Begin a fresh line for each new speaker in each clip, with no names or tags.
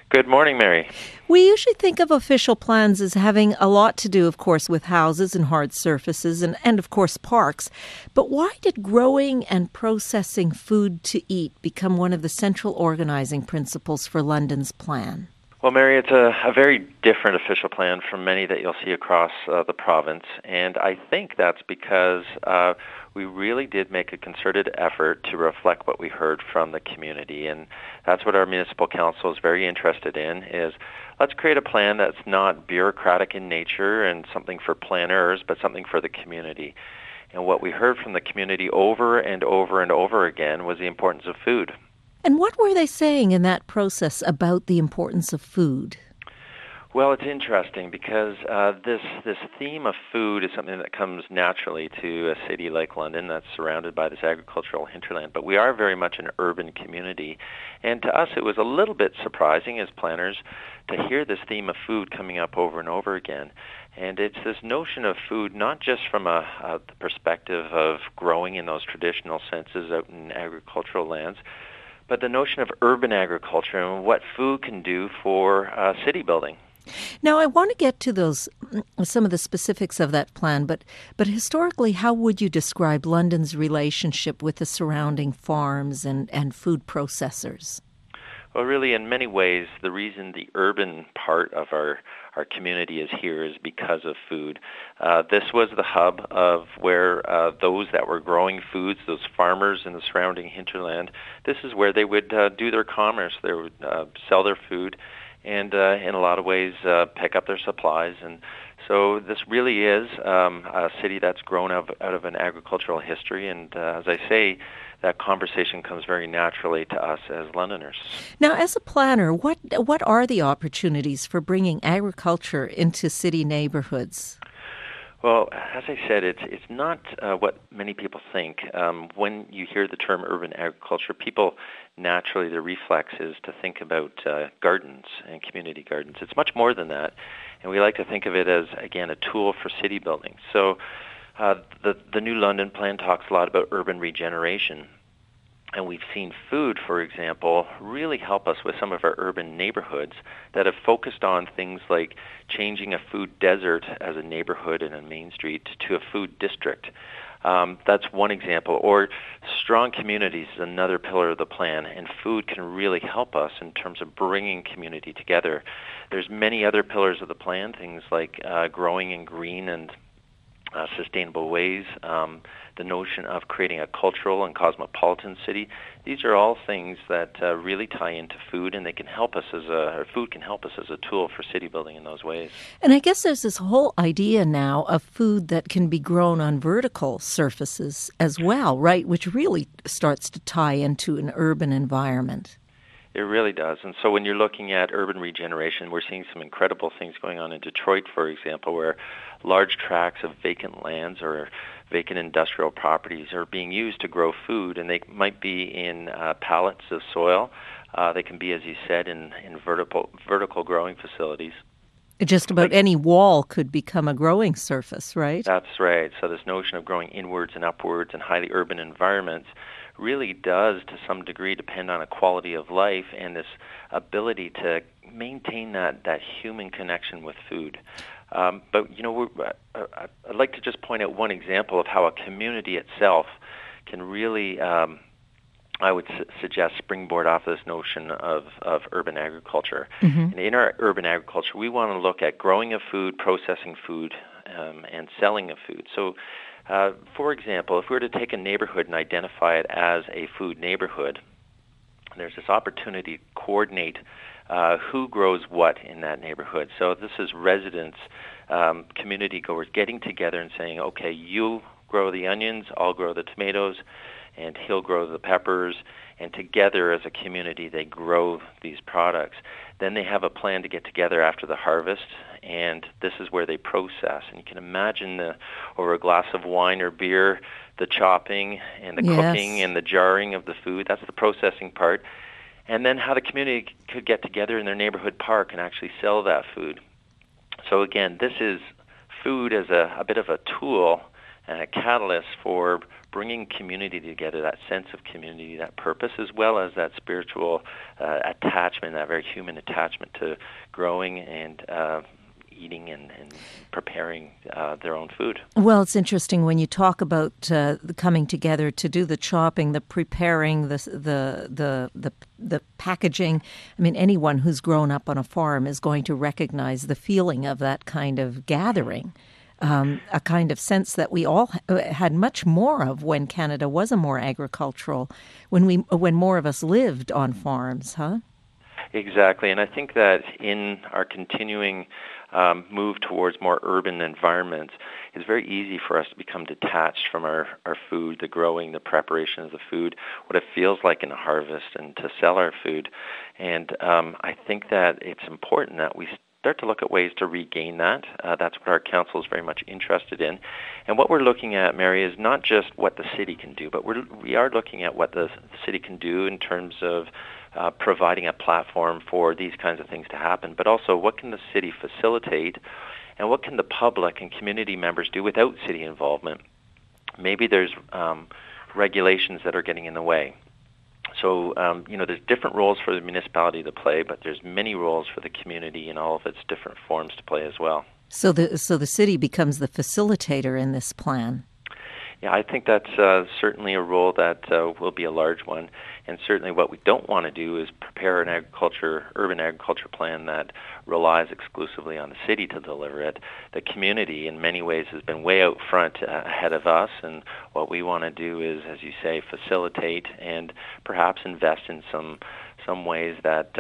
Good morning, Mary.
We usually think of official plans as having a lot to do, of course, with houses and hard surfaces and of course, parks. But why did growing and processing food to eat become one of the central organizing principles for London's plan?
Well, Mary, it's a very different official plan from many that you'll see across the province, and I think that's because we really did make a concerted effort to reflect what we heard from the community, and that's what our municipal council is very interested in, is let's create a plan that's not bureaucratic in nature and something for planners, but something for the community. And what we heard from the community over and over and over again was the importance of food.
And what were they saying in that process about the importance of food?
Well, it's interesting because this theme of food is something that comes naturally to a city like London that's surrounded by this agricultural hinterland. But we are very much an urban community. And to us, it was a little bit surprising as planners to hear this theme of food coming up over and over again. And it's this notion of food not just from the perspective of growing in those traditional senses out in agricultural lands, but the notion of urban agriculture and what food can do for city building.
Now, I want to get to those some of the specifics of that plan, but historically, how would you describe London's relationship with the surrounding farms and food processors?
Well, really, in many ways, the reason the urban part of our community is here is because of food. This was the hub of where those that were growing foods, those farmers in the surrounding hinterland, this is where they would do their commerce. They would sell their food and in a lot of ways pick up their supplies. And so this really is a city that's grown out of an agricultural history. And as I say, that conversation comes very naturally to us as Londoners.
Now, as a planner, what are the opportunities for bringing agriculture into city neighborhoods?
Well, as I said, it's not what many people think. When you hear the term urban agriculture, people naturally, their reflex is to think about gardens and community gardens. It's much more than that, and we like to think of it as, again, a tool for city building. So the New London Plan talks a lot about urban regeneration. And we've seen food, for example, really help us with some of our urban neighborhoods that have focused on things like changing a food desert as a neighborhood and a main street to a food district. That's one example. Or strong communities is another pillar of the plan, and food can really help us in terms of bringing community together. There's many other pillars of the plan, things like growing in green and sustainable ways, the notion of creating a cultural and cosmopolitan city. These are all things that really tie into food, and they can help us food can help us as a tool for city building in those ways.
And I guess there's this whole idea now of food that can be grown on vertical surfaces as well, right? Which really starts to tie into an urban environment.
It really does. And so when you're looking at urban regeneration, we're seeing some incredible things going on in Detroit, for example, where large tracts of vacant lands or vacant industrial properties are being used to grow food, and they might be in pallets of soil. They can be, as you said, in vertical growing facilities.
Just about any wall could become a growing surface, right?
That's right. So this notion of growing inwards and upwards in highly urban environments really does, to some degree, depend on a quality of life and this ability to maintain that human connection with food. But, I'd like to just point out one example of how a community itself can really, I would suggest, springboard off this notion of urban agriculture.
Mm-hmm.
And in our urban agriculture, we want to look at growing of food, processing food, and selling of food. So, for example, if we were to take a neighborhood and identify it as a food neighborhood, there's this opportunity to coordinate who grows what in that neighborhood. So this is residents, community goers getting together and saying, okay, you grow the onions, I'll grow the tomatoes, and he'll grow the peppers, and together as a community they grow these products. Then they have a plan to get together after the harvest, and this is where they process. And you can imagine over a glass of wine or beer, the chopping and the cooking and the jarring of the food. That's the processing part. And then how the community could get together in their neighborhood park and actually sell that food. So again, this is food as a bit of a tool and a catalyst for bringing community together, that sense of community, that purpose, as well as that spiritual attachment, that very human attachment to growing and eating and preparing their own food.
Well, it's interesting when you talk about the coming together to do the chopping, the preparing, the packaging. I mean, anyone who's grown up on a farm is going to recognize the feeling of that kind of gathering, a kind of sense that we all had much more of when Canada was a more agricultural, when more of us lived on farms, huh?
Exactly, and I think that in our continuing move towards more urban environments, it's very easy for us to become detached from our food, the growing, the preparation of the food, what it feels like in a harvest, and to sell our food. And I think that it's important that we start to look at ways to regain that. That's what our council is very much interested in. And what we're looking at, Mary, is not just what the city can do, but we are looking at what the city can do in terms of providing a platform for these kinds of things to happen, but also what can the city facilitate and what can the public and community members do without city involvement. Maybe there's regulations that are getting in the way. So, there's different roles for the municipality to play, but there's many roles for the community in all of its different forms to play as well.
So the city becomes the facilitator in this plan.
Yeah, I think that's certainly a role that will be a large one. And certainly what we don't want to do is prepare an urban agriculture plan that relies exclusively on the city to deliver it. The community, in many ways, has been way out front ahead of us. And what we want to do is, as you say, facilitate and perhaps invest in some ways that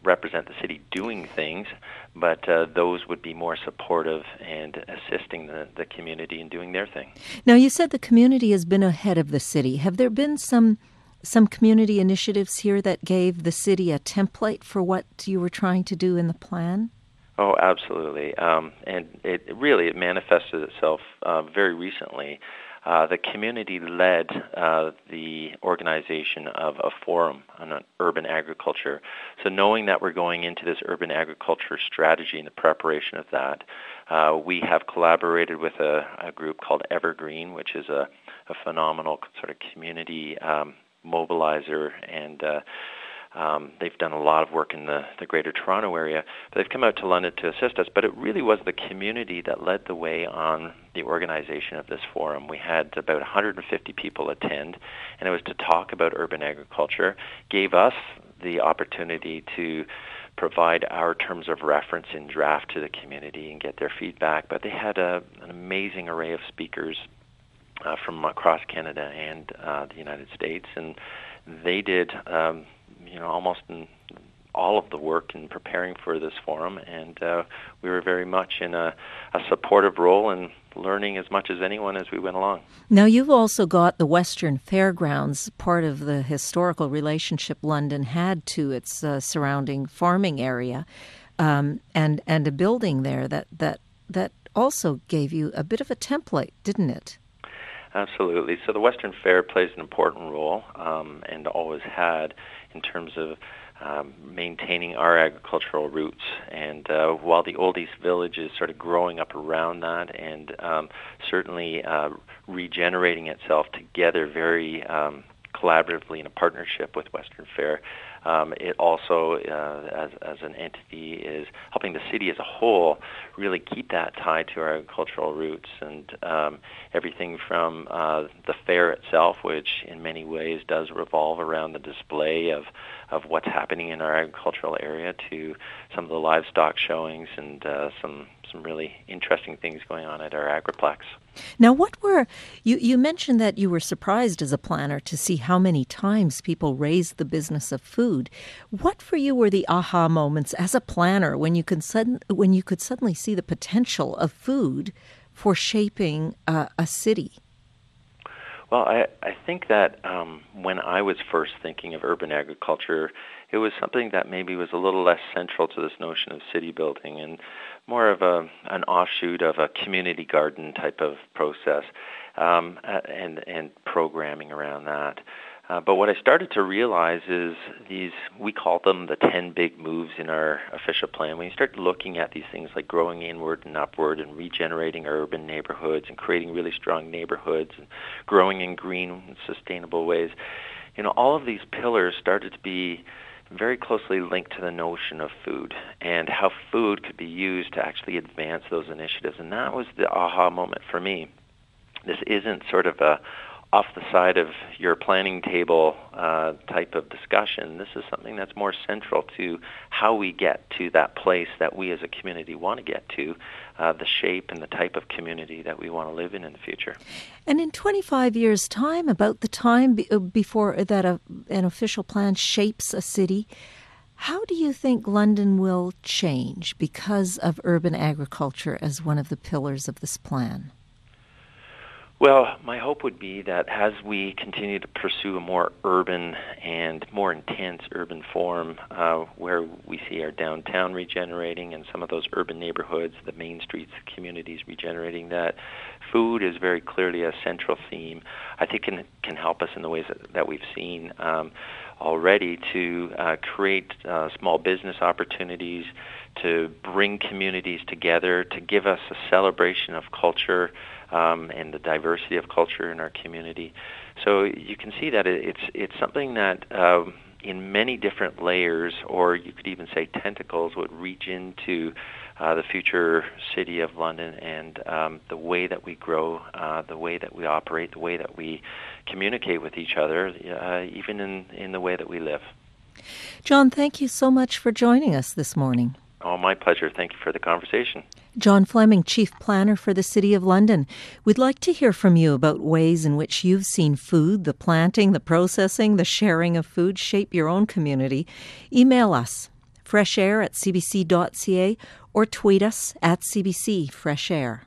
represent the city doing things, but those would be more supportive and assisting the community in doing their thing.
Now, you said the community has been ahead of the city. Have there been some community initiatives here that gave the city a template for what you were trying to do in the plan?
Oh, absolutely. And it manifested itself very recently. The community led the organization of a forum on urban agriculture. So knowing that we're going into this urban agriculture strategy and the preparation of that, we have collaborated with a group called Evergreen, which is a phenomenal sort of community mobilizer, and they've done a lot of work in the Greater Toronto area. But they've come out to London to assist us, but it really was the community that led the way on the organization of this forum. We had about 150 people attend, and it was to talk about urban agriculture, gave us the opportunity to provide our terms of reference in draft to the community and get their feedback. But they had an amazing array of speakers from across Canada and the United States, and they did almost all of the work in preparing for this forum, and we were very much in a supportive role and learning as much as anyone as we went along.
Now, you've also got the Western Fairgrounds, part of the historical relationship London had to its surrounding farming area, and a building there that also gave you a bit of a template, didn't it?
Absolutely. So the Western Fair plays an important role, and always had, in terms of maintaining our agricultural roots. And while the Old East Village is sort of growing up around that and certainly regenerating itself together very collaboratively in a partnership with Western Fair, it also, as an entity, is helping the city as a whole really keep that tied to our agricultural roots, and everything from the fair itself, which in many ways does revolve around the display of what's happening in our agricultural area, to some of the livestock showings and some really interesting things going on at our agriplex.
Now, you mentioned that you were surprised as a planner to see how many times people raised the business of food. What for you were the aha moments as a planner when you could suddenly see the potential of food for shaping a city?
Well, I think that when I was first thinking of urban agriculture, it was something that maybe was a little less central to this notion of city building and more of an offshoot of a community garden type of process, and programming around that. But what I started to realize is we call them the 10 big moves in our official plan. When you start looking at these things like growing inward and upward and regenerating our urban neighborhoods and creating really strong neighborhoods and growing in green and sustainable ways, all of these pillars started to be very closely linked to the notion of food and how food could be used to actually advance those initiatives. And that was the aha moment for me. This isn't sort of a off the side of your planning table type of discussion. This is something that's more central to how we get to that place that we as a community want to get to, the shape and the type of community that we want to live in the future.
And in 25 years' time, about the time before that an official plan shapes a city, how do you think London will change because of urban agriculture as one of the pillars of this plan?
Well, my hope would be that as we continue to pursue a more urban and more intense urban form, where we see our downtown regenerating and some of those urban neighborhoods, the main streets, communities regenerating, that food is very clearly a central theme. I think can help us in the ways that we've seen already to create small business opportunities, to bring communities together, to give us a celebration of culture and the diversity of culture in our community. So you can see that it's something that in many different layers, or you could even say tentacles, would reach into the future city of London and the way that we grow, the way that we operate, the way that we communicate with each other, even in the way that we live.
John, thank you so much for joining us this morning.
Oh, my pleasure. Thank you for the conversation.
John Fleming, Chief Planner for the City of London. We'd like to hear from you about ways in which you've seen food, the planting, the processing, the sharing of food shape your own community. Email us, freshair@cbc.ca, or tweet us @CBC Fresh Air.